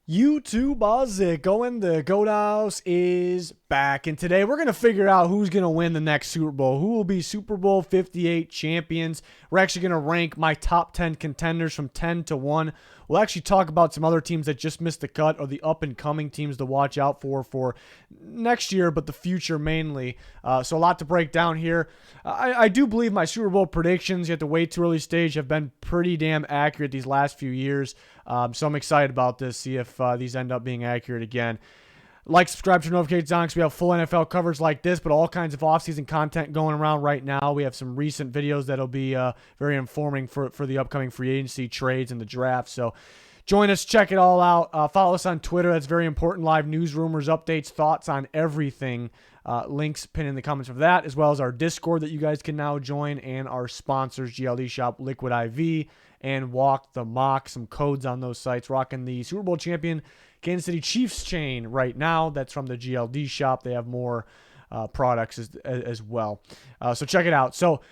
YouTube, how's it going? The Goat House is back, and today we're going to figure out who's going to win the next Super Bowl. Who will be Super Bowl 58 champions? We're actually going to rank my top 10 contenders from 10 to 1. We'll actually talk about some other teams that just missed the cut or the up-and-coming teams to watch out for next year, but the future mainly. So a lot to break down here. I do believe my Super Bowl predictions at the way too early stage have been pretty damn accurate these last few years. So I'm excited about this, see if these end up being accurate again. Like, subscribe to notifications on because we have full NFL coverage like this, but all kinds of offseason content going around right now. We have some recent videos that'll be very informing for the upcoming free agency trades and the draft. So join us, check it all out. Follow us on Twitter. That's very important. Live news, rumors, updates, thoughts on everything. Links pinned in the comments for that, as well as our Discord that you guys can now join, and our sponsors, GLD Shop, Liquid IV, and Walk the Mock. Some codes on those sites. Rocking the Super Bowl champion Kansas City Chiefs chain right now. That's from the GLD Shop. They have more products as well. So check it out. So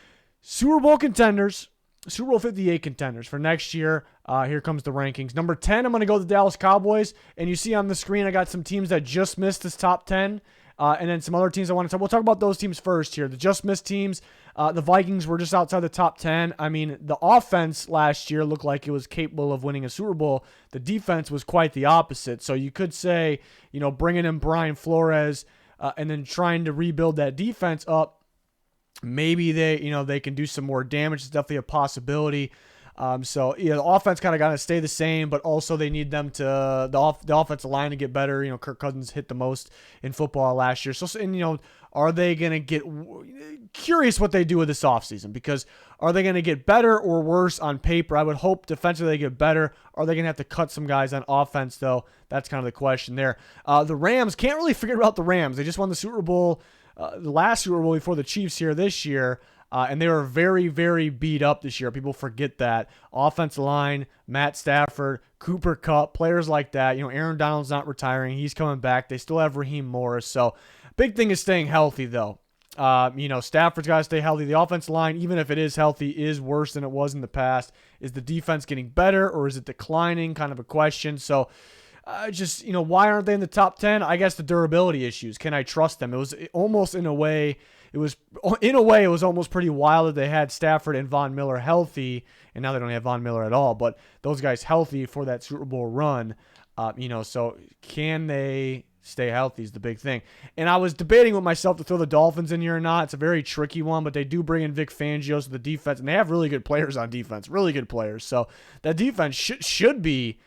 Super Bowl contenders, Super Bowl 58 contenders for next year. Here comes the rankings. Number 10, I'm going to go the Dallas Cowboys. And you see on the screen, I got some teams that just missed this top 10. And then some other teams I want to talk. We'll talk about those teams first here. The just missed teams. The Vikings were just outside the top 10. I mean, the offense last year looked like it was capable of winning a Super Bowl. The defense was quite the opposite. So you could say, bringing in Brian Flores and then trying to rebuild that defense up, maybe they can do some more damage. It's definitely a possibility. The offense kind of got to stay the same, but also they need them to the offensive line to get better. Kirk Cousins hit the most in football last year. Are they going to get curious what they do with this offseason? Because are they going to get better or worse on paper? I would hope defensively they get better. Are they going to have to cut some guys on offense, though? That's kind of the question there. The Rams, can't really figure out the Rams. They just won the Super Bowl, the last Super Bowl before the Chiefs here this year. And they were very, very beat up this year. People forget that. Offensive line, Matt Stafford, Cooper Kupp, players like that. Aaron Donald's not retiring. He's coming back. They still have Raheem Morris. So big thing is staying healthy, though. Stafford's got to stay healthy. The offensive line, even if it is healthy, is worse than it was in the past. Is the defense getting better or is it declining? Kind of a question. So why aren't they in the top 10? I guess the durability issues. Can I trust them? It was almost in a way it was almost pretty wild that they had Stafford and Von Miller healthy, and now they don't have Von Miller at all, but those guys healthy for that Super Bowl run. So can they stay healthy is the big thing. And I was debating with myself to throw the Dolphins in here or not. It's a very tricky one, but they do bring in Vic Fangio to the defense, and they have really good players on defense, really good players. So that defense should be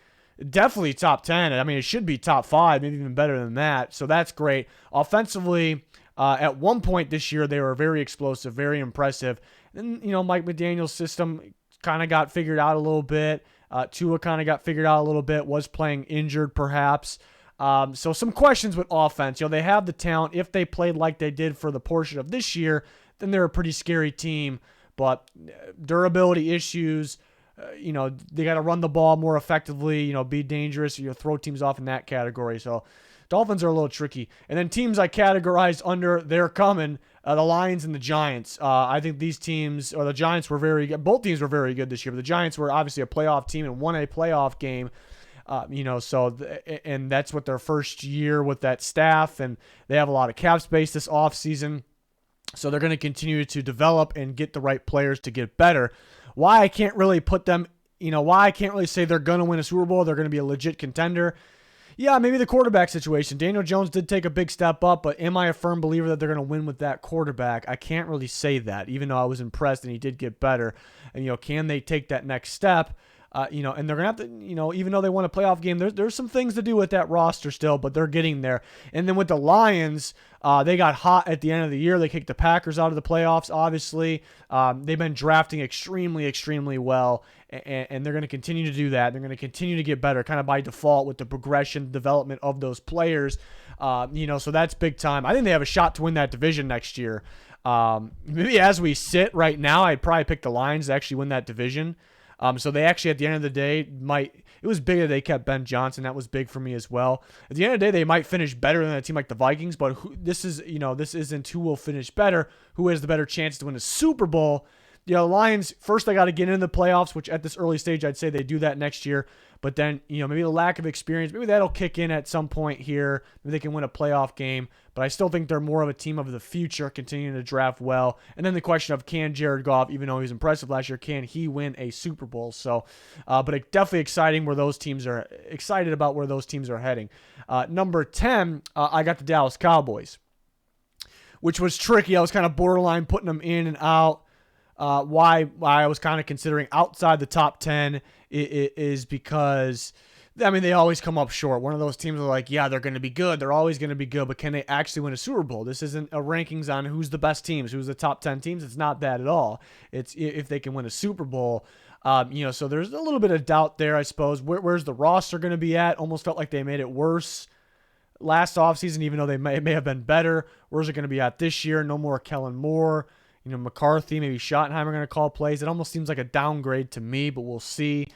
definitely top 10. I mean, it should be top 5, maybe even better than that. So that's great. Offensively, at one point this year, they were very explosive, very impressive. And, Mike McDaniel's system kind of got figured out a little bit. Tua kind of got figured out a little bit, was playing injured perhaps. So some questions with offense. They have the talent. If they played like they did for the portion of this year, then they're a pretty scary team. But durability issues, they got to run the ball more effectively, be dangerous, throw teams off in that category. So Dolphins are a little tricky. And then teams I categorized under they're coming, the Lions and the Giants. I think these teams, or the Giants were very good. Both teams were very good this year, but the Giants were obviously a playoff team and won a playoff game. And that's what their first year with that staff, and they have a lot of cap space this offseason. So they're going to continue to develop and get the right players to get better. Why I can't really put them, why I can't really say they're going to win a Super Bowl, they're going to be a legit contender. Yeah, maybe the quarterback situation. Daniel Jones did take a big step up, but am I a firm believer that they're going to win with that quarterback? I can't really say that, even though I was impressed and he did get better. And, can they take that next step? And they're going to have to, even though they won a playoff game, there's some things to do with that roster still, but they're getting there. And then with the Lions, they got hot at the end of the year. They kicked the Packers out of the playoffs, obviously. They've been drafting extremely, extremely well, and they're going to continue to do that. They're going to continue to get better kind of by default with the progression, development of those players. So that's big time. I think they have a shot to win that division next year. Maybe as we sit right now, I'd probably pick the Lions to actually win that division. So they actually, at the end of the day, it was big that they kept Ben Johnson. That was big for me as well. At the end of the day, they might finish better than a team like the Vikings, but this isn't who will finish better, who has the better chance to win a Super Bowl. The Lions, first they got to get into the playoffs, which at this early stage, I'd say they do that next year. But then, maybe the lack of experience, maybe that'll kick in at some point here. Maybe they can win a playoff game. But I still think they're more of a team of the future, continuing to draft well. And then the question of, can Jared Goff, even though he was impressive last year, can he win a Super Bowl? So, but definitely exciting where those teams are excited about where those teams are heading. Number 10, I got the Dallas Cowboys, which was tricky. I was kind of borderline putting them in and out. Why I was kind of considering outside the top 10 is because, they always come up short. One of those teams are like, yeah, they're going to be good. They're always going to be good, but can they actually win a Super Bowl? This isn't a rankings on who's the best teams, who's the top 10 teams. It's not that at all. It's if they can win a Super Bowl. So there's a little bit of doubt there, I suppose. Where's the roster going to be at? Almost felt like they made it worse last offseason, even though they may have been better. Where's it going to be at this year? No more Kellen Moore. McCarthy, maybe Schottenheimer going to call plays. It almost seems like a downgrade to me, but we'll see.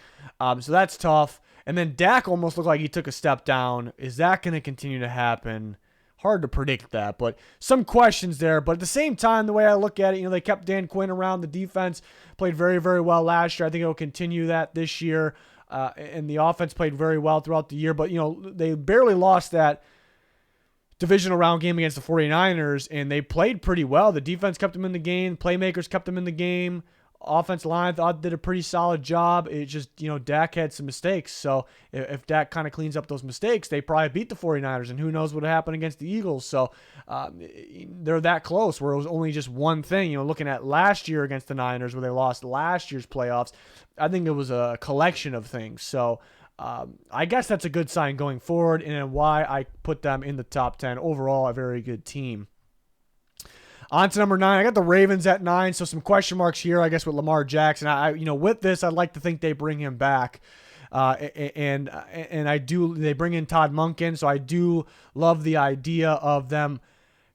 So that's tough. And then Dak almost looked like he took a step down. Is that going to continue to happen? Hard to predict that, but some questions there. But at the same time, the way I look at it, they kept Dan Quinn around. The defense played very, very well last year. I think it'll continue that this year. And the offense played very well throughout the year. But, they barely lost that divisional round game against the 49ers, and they played pretty well. The defense kept them in the game. Playmakers kept them in the game. Offensive line, I thought, did a pretty solid job. It just, Dak had some mistakes. So if Dak kind of cleans up those mistakes, they probably beat the 49ers, and who knows what would happen against the Eagles. So they're that close where it was only just one thing. Looking at last year against the Niners where they lost last year's playoffs, I think it was a collection of things. So I guess that's a good sign going forward, and why I put them in the top 10. Overall, a very good team. On to number 9, I got the Ravens at 9, so some question marks here, I guess, with Lamar Jackson. With this, I'd like to think they bring him back, and they bring in Todd Monken, so I do love the idea of them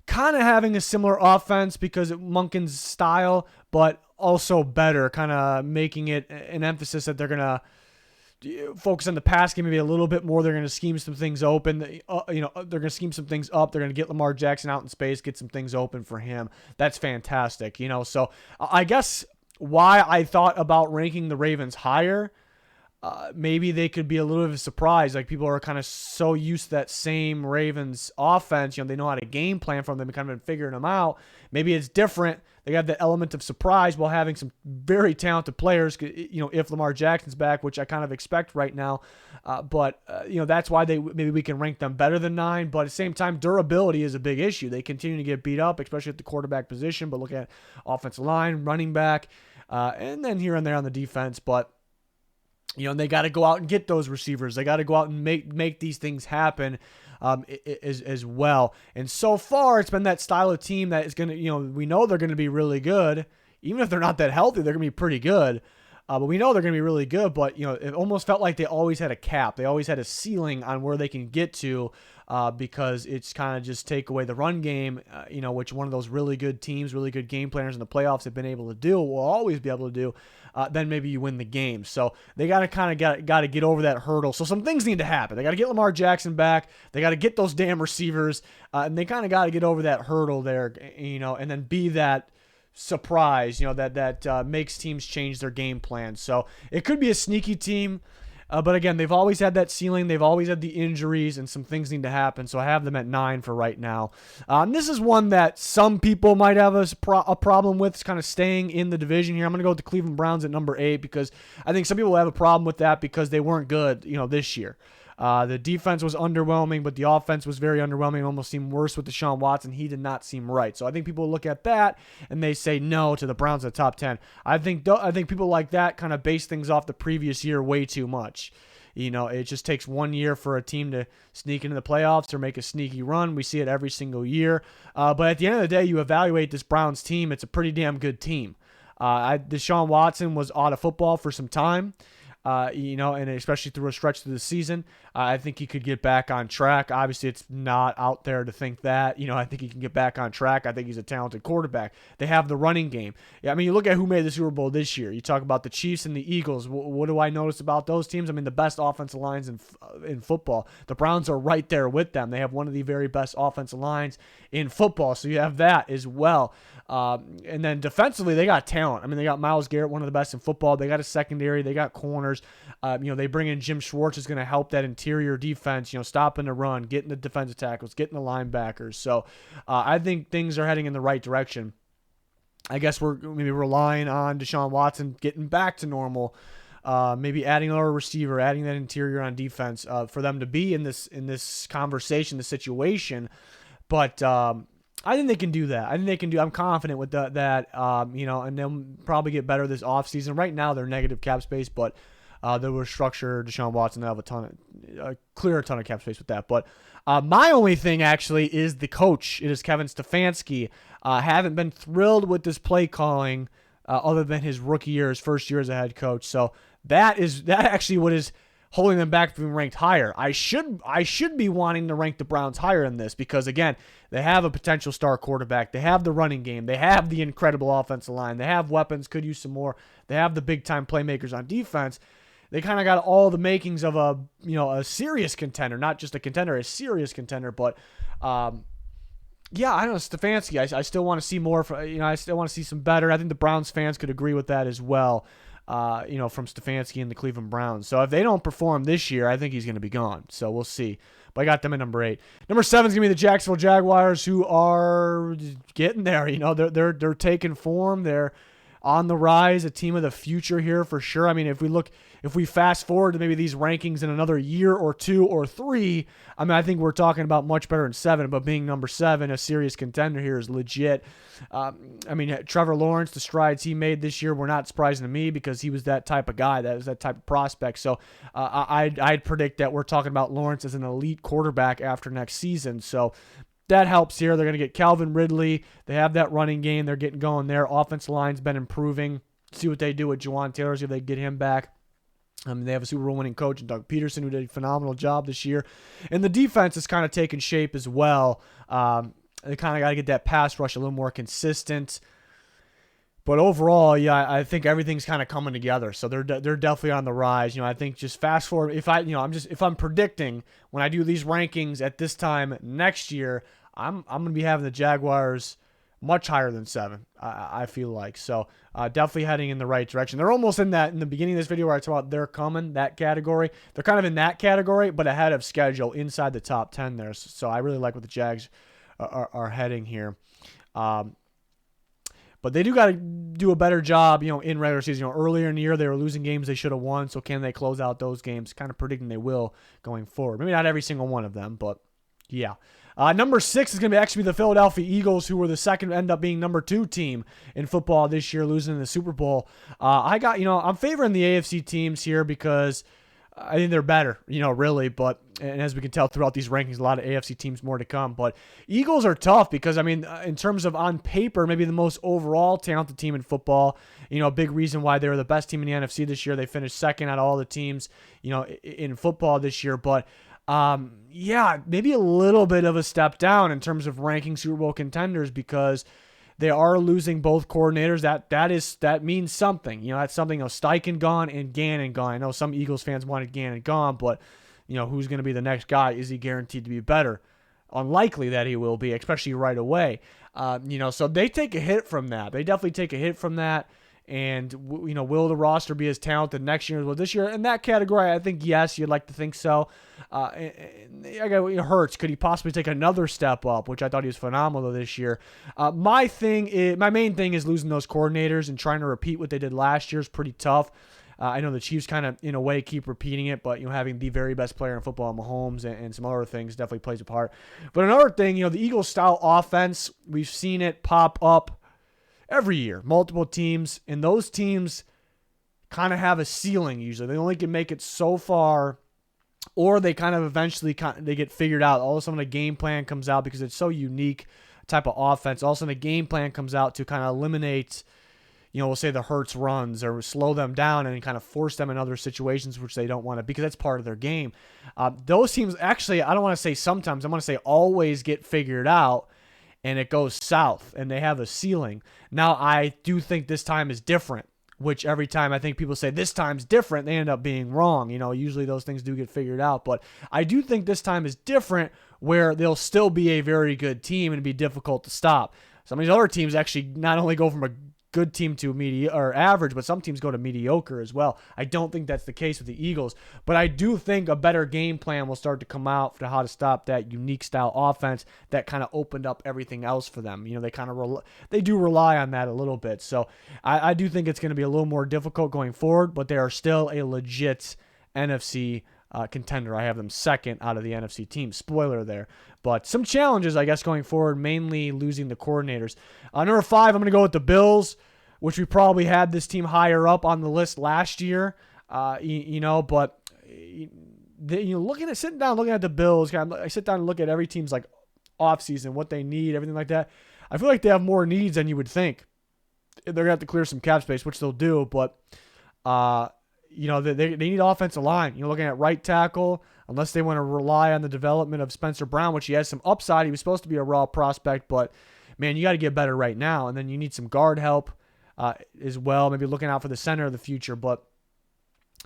kind of having a similar offense because of Monken's style, but also better, kind of making it an emphasis that they're going to focus on the pass game maybe a little bit more. They're going to scheme some things open. They're going to scheme some things up. They're going to get Lamar Jackson out in space, get some things open for him. That's fantastic, So I guess why I thought about ranking the Ravens higher, maybe they could be a little bit of a surprise. Like, people are kind of so used to that same Ravens offense. They know how to game plan from them. They've kind of been figuring them out. Maybe it's different. They got the element of surprise while having some very talented players, if Lamar Jackson's back, which I kind of expect right now. But that's why maybe we can rank them better than 9. But at the same time, durability is a big issue. They continue to get beat up, especially at the quarterback position. But look at offensive line, running back, and then here and there on the defense. But they got to go out and get those receivers. They got to go out and make these things happen as well. And so far, it's been that style of team that is going to, we know they're going to be really good. Even if they're not that healthy, they're going to be pretty good. But we know they're going to be really good. But, it almost felt like they always had a cap. They always had a ceiling on where they can get to because it's kind of just take away the run game, which one of those really good teams, really good game planners in the playoffs have been able to do, will always be able to do. Then maybe you win the game. So they got to get over that hurdle. So some things need to happen. They got to get Lamar Jackson back. They got to get those damn receivers, and they kind of got to get over that hurdle there, and then be that surprise, that makes teams change their game plan. So it could be a sneaky team. But again, they've always had that ceiling. They've always had the injuries, and some things need to happen. So I have them at 9 for right now. This is one that some people might have a problem with. It's kind of staying in the division here. I'm going to go with the Cleveland Browns at number 8 because I think some people have a problem with that because they weren't good, this year. The defense was underwhelming, but the offense was very underwhelming. It almost seemed worse with Deshaun Watson. He did not seem right. So I think people look at that and they say no to the Browns at the top 10. I think people like that kind of base things off the previous year way too much. It just takes 1 year for a team to sneak into the playoffs or make a sneaky run. We see it every single year. But at the end of the day, you evaluate this Browns team. It's a pretty damn good team. Deshaun Watson was out of football for some time. And especially through a stretch through the season, I think he could get back on track. Obviously, it's not out there to think that. I think he can get back on track. I think he's a talented quarterback. They have the running game. Yeah, you look at who made the Super Bowl this year. You talk about the Chiefs and the Eagles. What do I notice about those teams? The best offensive lines in football. The Browns are right there with them. They have one of the very best offensive lines in football, so you have that as well. And then defensively, they got talent. They got Myles Garrett, one of the best in football. They got a secondary. They got corners. corners. They bring in Jim Schwartz, is going to help that interior defense, stopping the run, getting the defensive tackles, getting the linebackers. So I think things are heading in the right direction. I guess we're maybe relying on Deshaun Watson getting back to normal, maybe adding another receiver, adding that interior on defense for them to be in this conversation, this situation. But I think they can do that. I'm confident with that. And they'll probably get better this offseason. Right now they're negative cap space, but they will structure Deshaun Watson to have a ton of cap space with that. But my only thing actually is the coach. It is Kevin Stefanski. Haven't been thrilled with this play calling other than his rookie year, his first year as a head coach. So that actually what is holding them back from being ranked higher. I should be wanting to rank the Browns higher in this because, again, they have a potential star quarterback. They have the running game. They have the incredible offensive line. They have weapons, could use some more. They have the big-time playmakers on defense. They kind of got all the makings of a serious contender, not just a contender, a serious contender. But, I don't know, Stefanski, I still want to see more. I still want to see some better. I think the Browns fans could agree with that as well. From Stefanski and the Cleveland Browns. So if they don't perform this year, I think he's going to be gone. So we'll see. But I got them at number 8. Number 7 is going to be the Jacksonville Jaguars, who are getting there. They're taking form. They're on the rise, a team of the future here for sure. I mean, if we fast forward to maybe these rankings in another year or 2 or 3, I think we're talking about much better than 7, but being number 7, a serious contender here is legit. Trevor Lawrence, the strides he made this year were not surprising to me because he was that type of guy, that was that type of prospect. So I'd predict that we're talking about Lawrence as an elite quarterback after next season. So that helps here. They're going to get Calvin Ridley. They have that running game. They're getting going there. Offensive line's been improving. See what they do with Juwan Taylor, see if they get him back. They have a Super Bowl winning coach in Doug Peterson, who did a phenomenal job this year. And the defense is kind of taking shape as well. They kind of got to get that pass rush a little more consistent. But overall, I think everything's kind of coming together. So they're definitely on the rise. I think just fast forward. If I'm predicting when I do these rankings at this time next year, I'm going to be having the Jaguars much higher than 7. I feel like so. Definitely heading in the right direction. They're almost in the beginning of this video where I talk about they're coming, that category. They're kind of in that category, but ahead of schedule inside the top 10 there. So I really like what the Jags are heading here. But they do got to do a better job, in regular season. Earlier in the year, they were losing games they should have won. So can they close out those games? Kind of predicting they will going forward. Maybe not every single one of them, but yeah. Number 6 is going to actually be the Philadelphia Eagles, who were the second, end up being number 2 team in football this year, losing in the Super Bowl. I'm favoring the AFC teams here because I think they're better, really. But and as we can tell throughout these rankings, a lot of AFC teams more to come. But Eagles are tough because, in terms of on paper, maybe the most overall talented team in football. A big reason why they were the best team in the NFC this year. They finished second out of all the teams, in football this year. But maybe a little bit of a step down in terms of ranking Super Bowl contenders because they are losing both coordinators. That means something. That's something. Steichen gone and Gannon gone. I know some Eagles fans wanted Gannon gone, but who's going to be the next guy? Is he guaranteed to be better? Unlikely that he will be, especially right away. So they take a hit from that. They definitely take a hit from that. And, will the roster be as talented next year as well this year? In that category, I think, yes, you'd like to think so. Hurts, could he possibly take another step up, which I thought he was phenomenal this year? My main thing is losing those coordinators and trying to repeat what they did last year is pretty tough. I know the Chiefs kind of, in a way, keep repeating it, but, having the very best player in football, Mahomes, and some other things definitely plays a part. But another thing, the Eagles-style offense, we've seen it pop up every year, multiple teams, and those teams kind of have a ceiling usually. They only can make it so far, or they kind of eventually they get figured out. All of a sudden a game plan comes out because it's so unique type of offense. All of a sudden a game plan comes out to kind of eliminate, we'll say the Hurts runs or slow them down and kind of force them in other situations which they don't want to because that's part of their game. Those teams actually, I don't want to say sometimes, I want to say always get figured out. And it goes south, and they have a ceiling. Now, I do think this time is different, which every time I think people say this time's different, they end up being wrong. Usually those things do get figured out. But I do think this time is different where they'll still be a very good team and be difficult to stop. Some of these other teams actually not only go from a good team to or average, but some teams go to mediocre as well. I don't think that's the case with the Eagles, but I do think a better game plan will start to come out for how to stop that unique style offense that kind of opened up everything else for them. They kind of they do rely on that a little bit. So I do think it's going to be a little more difficult going forward, but they are still a legit NFC contender. I have them second out of the NFC teams. Spoiler there. But some challenges, I guess, going forward, mainly losing the coordinators. Number 5, I'm going to go with the Bills, which we probably had this team higher up on the list last year. But sitting down, looking at the Bills, I sit down and look at every team's like offseason, what they need, everything like that. I feel like they have more needs than you would think. They're going to have to clear some cap space, which they'll do, but they need offensive line. Looking at right tackle, unless they want to rely on the development of Spencer Brown, which he has some upside. He was supposed to be a raw prospect, but, man, you got to get better right now. And then you need some guard help as well, maybe looking out for the center of the future. But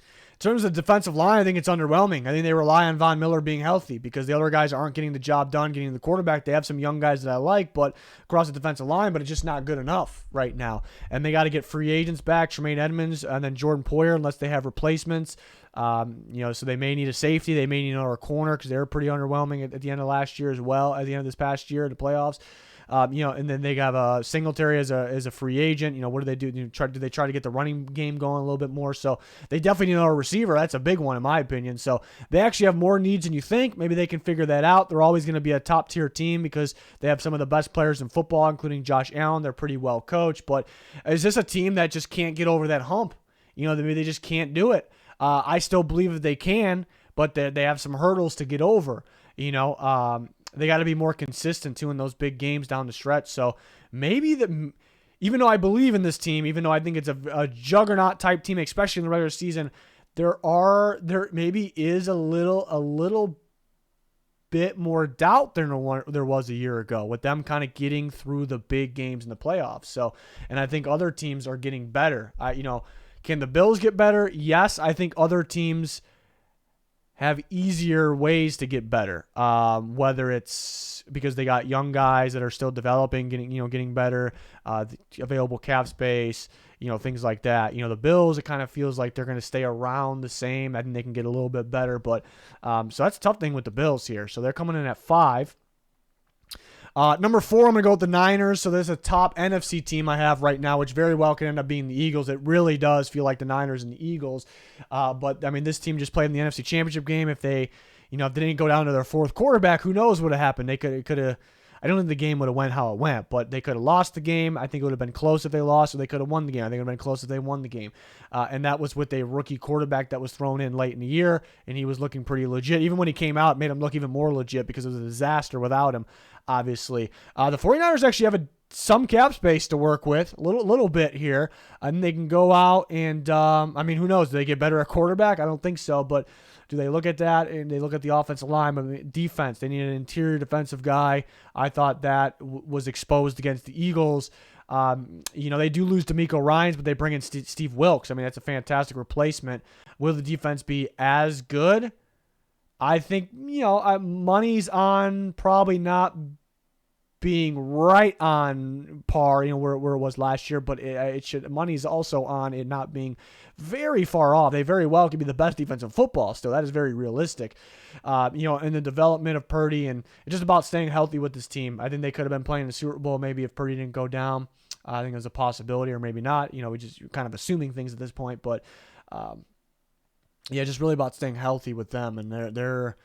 in terms of defensive line, I think it's underwhelming. I think they rely on Von Miller being healthy because the other guys aren't getting the job done, getting the quarterback. They have some young guys that I like, but across the defensive line, but it's just not good enough right now. And they got to get free agents back, Tremaine Edmonds and then Jordan Poyer, unless they have replacements. So they may need a safety. They may need another corner because they were pretty underwhelming at the end of last year as well, at the end of this past year, the playoffs. And then they have Singletary as a free agent. What do they do? Do they try to get the running game going a little bit more? So they definitely need a receiver. That's a big one in my opinion. So they actually have more needs than you think. Maybe they can figure that out. They're always going to be a top tier team because they have some of the best players in football, including Josh Allen. They're pretty well coached. But is this a team that just can't get over that hump? They just can't do it. I still believe that they can, but they have some hurdles to get over. They got to be more consistent too in those big games down the stretch. So maybe even though I believe in this team, even though I think it's a juggernaut type team, especially in the regular season, there maybe is a little bit more doubt than there was a year ago with them kind of getting through the big games in the playoffs. So, and I think other teams are getting better. Can the Bills get better? Yes, I think other teams have easier ways to get better, whether it's because they got young guys that are still developing, getting better, available cap space, things like that. The Bills, it kind of feels like they're going to stay around the same. I think they can get a little bit better, but so that's a tough thing with the Bills here. So they're coming in at 5. Number 4, I'm going to go with the Niners. So there's a top NFC team I have right now, which very well could end up being the Eagles. It really does feel like the Niners and the Eagles. But, this team just played in the NFC Championship game. If they didn't go down to their 4th quarterback, who knows what would have happened. It could have. I don't think the game would have went how it went, but they could have lost the game. I think it would have been close if they lost, or they could have won the game. I think it would have been close if they won the game. And that was with a rookie quarterback that was thrown in late in the year, and he was looking pretty legit. Even when he came out, it made him look even more legit because it was a disaster without him, obviously. The 49ers actually have some cap space to work with, a little bit here. And they can go out and, who knows? Do they get better at quarterback? I don't think so, but do they look at that and they look at the offensive line, defense? They need an interior defensive guy. I thought that was exposed against the Eagles. They do lose D'Amico Ryans, but they bring in Steve Wilkes. That's a fantastic replacement. Will the defense be as good? I think, money's on probably not being right on par, where it was last year, but money's also on it not being very far off. They very well could be the best defense in football still. That is very realistic. In the development of Purdy, and it's just about staying healthy with this team. I think they could have been playing the Super Bowl maybe if Purdy didn't go down. I think there's a possibility, or maybe not. We just kind of assuming things at this point, but just really about staying healthy with them, and they're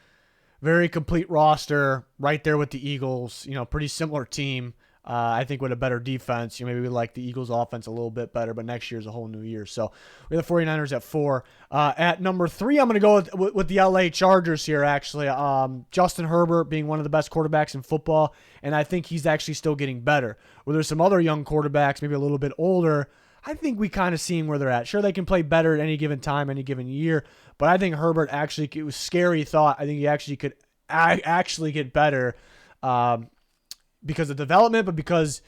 very complete roster, right there with the Eagles. Pretty similar team. I think with a better defense. Maybe we like the Eagles' offense a little bit better, but next year's a whole new year. So we have the 49ers at 4. At number 3, I'm going to go with the LA Chargers here, actually. Justin Herbert being one of the best quarterbacks in football, and I think he's actually still getting better. Where there's some other young quarterbacks, maybe a little bit older, I think we kind of seeing where they're at. Sure, they can play better at any given time, any given year, but I think Herbert actually, it was scary thought. I think he actually could actually get better because of development, but because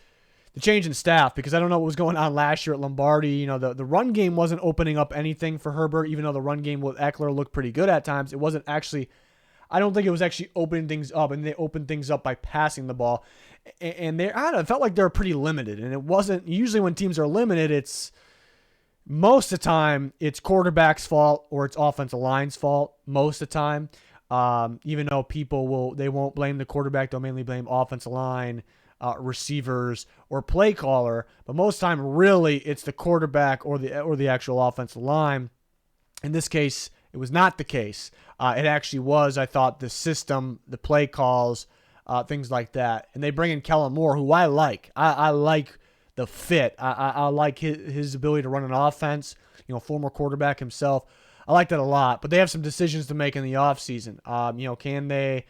the change in staff, because I don't know what was going on last year at Lombardi. The run game wasn't opening up anything for Herbert, even though the run game with Eckler looked pretty good at times. It wasn't actually, I don't think it was actually opening things up, and they opened things up by passing the ball. And I don't know, it felt like they were pretty limited, and it wasn't. Usually when teams are limited, it's most of the time it's quarterback's fault or it's offensive line's fault. Most of the time, even though they won't blame the quarterback, they'll mainly blame offensive line, receivers, or play caller. But most of the time, really, it's the quarterback or the actual offensive line. In this case, it was not the case. It actually was, I thought, the system, the play calls, things like that. And they bring in Kellen Moore, who I like. I like the fit. I like his ability to run an offense. Former quarterback himself. I like that a lot. But they have some decisions to make in the offseason. Can they?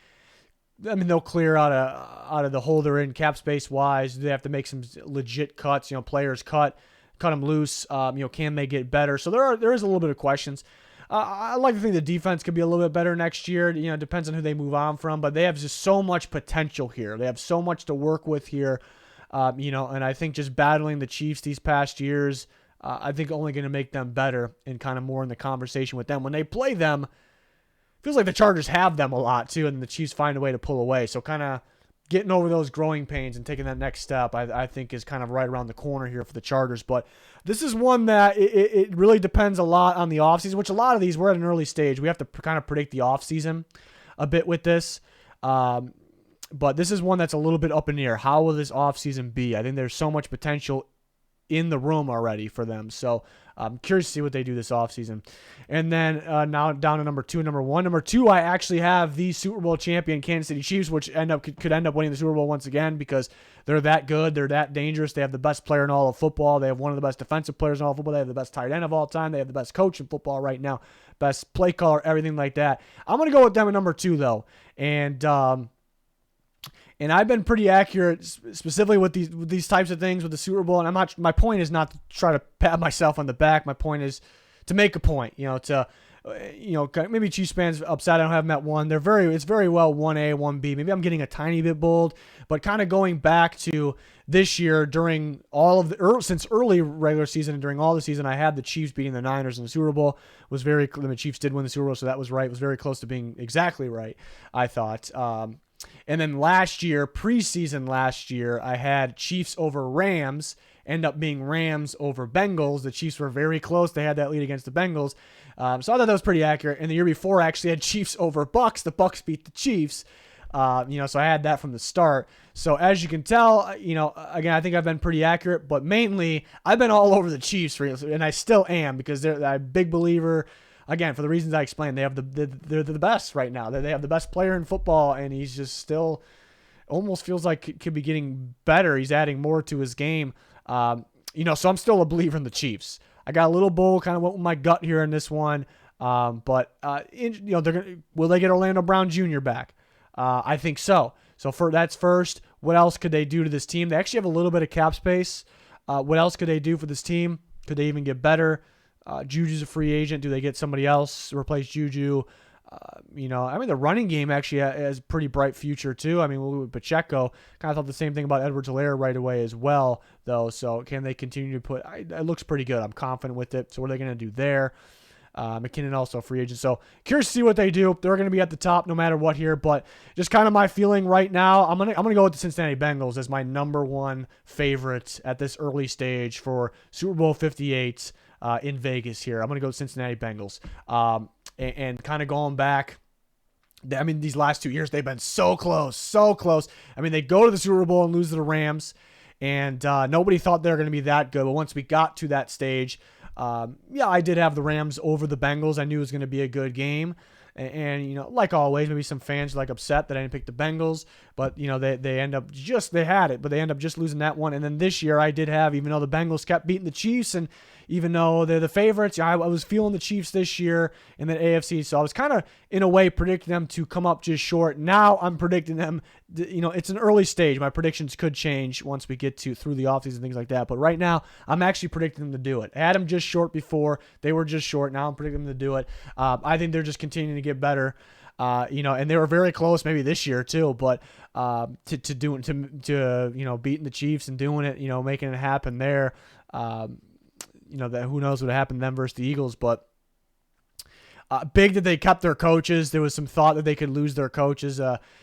I mean, they'll clear out of the hole they're in cap space wise. They have to make some legit cuts. Players cut them loose. Can they get better? So there is a little bit of questions. I like to think the defense could be a little bit better next year. It depends on who they move on from, but they have just so much potential here. They have so much to work with here. And I think just battling the Chiefs these past years, I think only going to make them better and kind of more in the conversation with them. When they play them, it feels like the Chargers have them a lot too, and the Chiefs find a way to pull away. So kind of getting over those growing pains and taking that next step, I think is kind of right around the corner here for the Chargers. But this is one that it really depends a lot on the offseason, which a lot of these, we're at an early stage. We have to kind of predict the offseason a bit with this. But this is one that's a little bit up in the air. How will this offseason be? I think there's so much potential in the room already for them. So I'm curious to see what they do this offseason. And then now down to number 2 and number 1. Number 2, I actually have the Super Bowl champion Kansas City Chiefs, which could end up winning the Super Bowl once again because they're that good. They're that dangerous. They have the best player in all of football. They have one of the best defensive players in all of football. They have the best tight end of all time. They have the best coach in football right now, best play caller, everything like that. I'm going to go with them at number 2, though. And I've been pretty accurate, specifically with these types of things with the Super Bowl. And my point is not to try to pat myself on the back. My point is to make a point. Maybe Chiefs fans upset I don't have them at 1. It's very well 1A, 1B. Maybe I'm getting a tiny bit bold, but kind of going back to this year during since early regular season and during all the season, I had the Chiefs beating the Niners in the Super Bowl. The Chiefs did win the Super Bowl, so that was right. It was very close to being exactly right, I thought. And then preseason last year, I had Chiefs over Rams, end up being Rams over Bengals. The Chiefs were very close. They had that lead against the Bengals. So I thought that was pretty accurate. And the year before, I actually had Chiefs over Bucks. The Bucks beat the Chiefs. So I had that from the start. So as you can tell, again, I think I've been pretty accurate, but mainly I've been all over the Chiefs, and I still am because I'm a big believer. Again, for the reasons I explained, they're the best right now. They have the best player in football, and he's just still almost feels like it could be getting better. He's adding more to his game. So I'm still a believer in the Chiefs. I got a little bold, kind of went with my gut here in this one. Will they get Orlando Brown Jr. back? I think so. So that's first. What else could they do to this team? They actually have a little bit of cap space. What else could they do for this team? Could they even get better? Juju's a free agent. Do they get somebody else to replace Juju? The running game actually has a pretty bright future too. With Pacheco, kind of thought the same thing about Edwards-Helaire right away as well, though. So can they continue to it looks pretty good. I'm confident with it. So what are they going to do there? McKinnon also a free agent. So curious to see what they do. They're going to be at the top no matter what here, but just kind of my feeling right now, I'm going to go with the Cincinnati Bengals as my number 1 favorite at this early stage for Super Bowl 58 in Vegas here. I'm going to go with Cincinnati Bengals. And kind of going back, these last 2 years, they've been so close, so close. They go to the Super Bowl and lose to the Rams, and nobody thought they were going to be that good. But once we got to that stage, I did have the Rams over the Bengals. I knew it was going to be a good game. And like always, maybe some fans are upset that I didn't pick the Bengals, but they end up they had it, but they end up just losing that one. And then this year I did have, even though the Bengals kept beating the Chiefs, and even though they're the favorites, I was feeling the Chiefs this year in the AFC. So I was kind of in a way predicting them to come up just short. Now I'm predicting them. It's an early stage. My predictions could change once we get through the offseason and things like that. But right now I'm actually predicting them to do it. I had them just short before. They were just short. Now I'm predicting them to do it. I think they're just continuing to get better. And they were very close maybe this year too, but beating the Chiefs and doing it, making it happen there. That who knows what happened to them versus the Eagles, but Big that they kept their coaches. There was some thought that they could lose their coaches.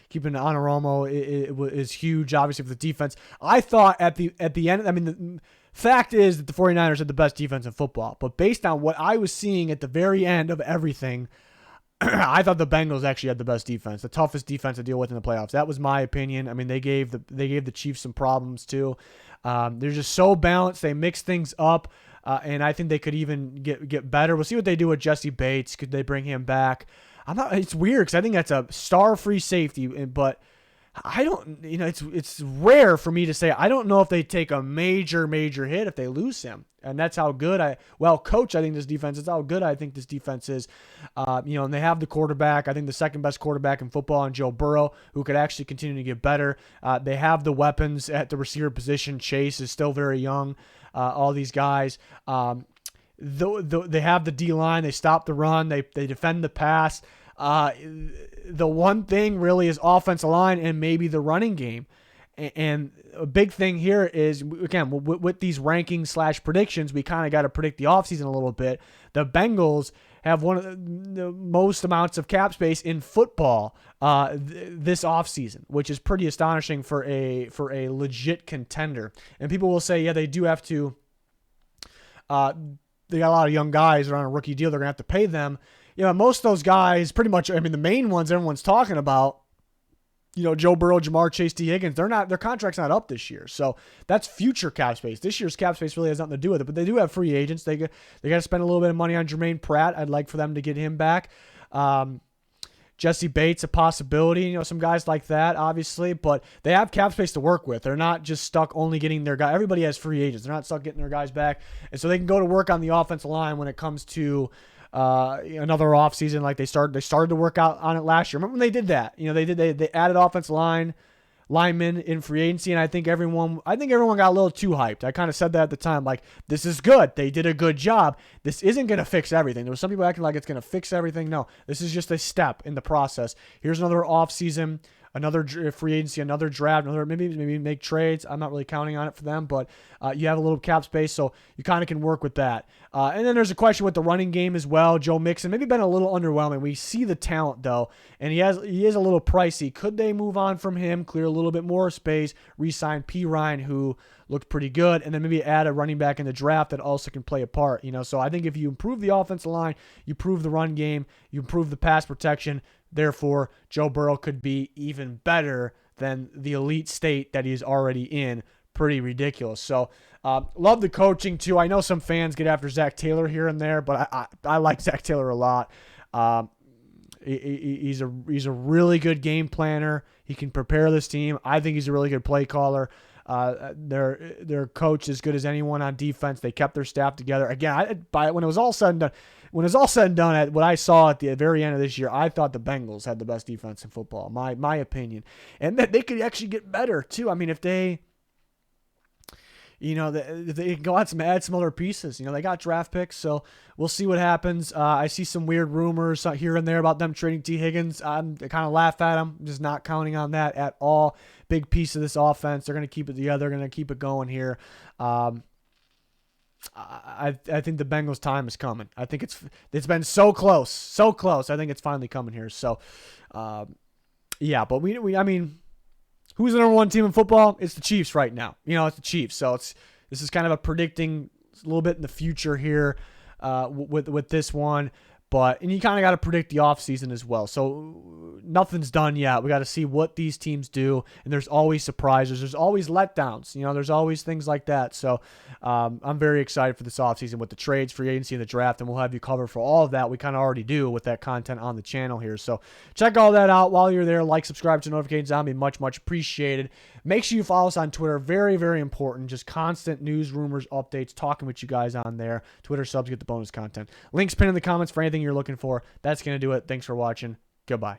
Keeping Anaromo is huge, obviously, for the defense. I thought at the end, I mean, the fact is that the 49ers had the best defense in football. But based on what I was seeing at the very end of everything, I thought the Bengals actually had the best defense, the toughest defense to deal with in the playoffs. That was my opinion. I mean, they gave the Chiefs some problems too. They're just so balanced. They mix things up. And I think they could even get better. We'll see what they do with Jesse Bates. Could they bring him back? It's weird because I think that's a star-free safety, but I don't. It's rare for me to say I don't know if they take a major hit if they lose him, and that's how good coach. I think this defense is how good I think this defense is. And they have the quarterback. I think the second best quarterback in football, in Joe Burrow, who could actually continue to get better. They have the weapons at the receiver position. Chase is still very young. All these guys, they have the D-line. They stop the run. They defend the pass. The one thing really is offensive line and maybe the running game. And a big thing here is, again, with these rankings / predictions, we kind of got to predict the offseason a little bit. The Bengals have one of the most amounts of cap space in football this offseason, which is pretty astonishing for a legit contender. And people will say, yeah, they do have to they got a lot of young guys that are on a rookie deal. They're going to have to pay them. Most of those guys, pretty much, I mean, the main ones everyone's talking about, Joe Burrow, Jamar Chase, T. Higgins, their contract's not up this year. So that's future cap space. This year's cap space really has nothing to do with it, but they do have free agents. They got to spend a little bit of money on Jermaine Pratt. I'd like for them to get him back. Jesse Bates, a possibility, some guys like that, obviously, but they have cap space to work with. They're not just stuck only getting their guy. Everybody has free agents. They're not stuck getting their guys back. And so they can go to work on the offensive line when it comes to another offseason. Like they started to work out on it last year. Remember when they did that? They added offensive linemen in free agency, and I think everyone got a little too hyped. I kind of said that at the time, like, this is good. They did a good job. This isn't going to fix everything. There was some people acting like it's going to fix everything. No, this is just a step in the process. Here's another offseason, another free agency, another draft, another maybe make trades. I'm not really counting on it for them, but you have a little cap space, so you kind of can work with that. And then there's a question with the running game as well. Joe Mixon maybe been a little underwhelming. We see the talent though, and he is a little pricey. Could they move on from him, clear a little bit more space, re-sign P. Ryan, who looked pretty good, and then maybe add a running back in the draft that also can play a part. So I think if you improve the offensive line, you improve the run game, you improve the pass protection. Therefore, Joe Burrow could be even better than the elite state that he's already in. Pretty ridiculous. So, love the coaching too. I know some fans get after Zach Taylor here and there, but I like Zach Taylor a lot. He's a really good game planner. He can prepare this team. I think he's a really good play caller. Their coach is as good as anyone on defense. They kept their staff together. Again, when it was all said and done, at what I saw at the very end of this year, I thought the Bengals had the best defense in football. My opinion, and that they could actually get better too. I mean, if they can go out and add some other pieces. They got draft picks, so we'll see what happens. I see some weird rumors here and there about them trading T. Higgins. I kind of laugh at them. I'm just not counting on that at all. Big piece of this offense. They're going to keep it together. They're going to keep it going here. I think the Bengals' time is coming. I think it's been so close. I think it's finally coming here. So, yeah. But I mean, who's the number one team in football? It's the Chiefs right now. It's the Chiefs. So this is kind of a predicting a little bit in the future here with this one. And you kind of got to predict the offseason as well. So nothing's done yet. We got to see what these teams do. And there's always surprises. There's always letdowns. There's always things like that. So I'm very excited for this offseason with the trades, free agency, and the draft. And we'll have you covered for all of that. We kind of already do with that content on the channel here. So check all that out while you're there. Like, subscribe to notifications. That'll be much, much appreciated. Make sure you follow us on Twitter. Very, very important. Just constant news, rumors, updates, talking with you guys on there. Twitter subs get the bonus content. Links pinned in the comments for anything you're looking for. That's going to do it. Thanks for watching. Goodbye.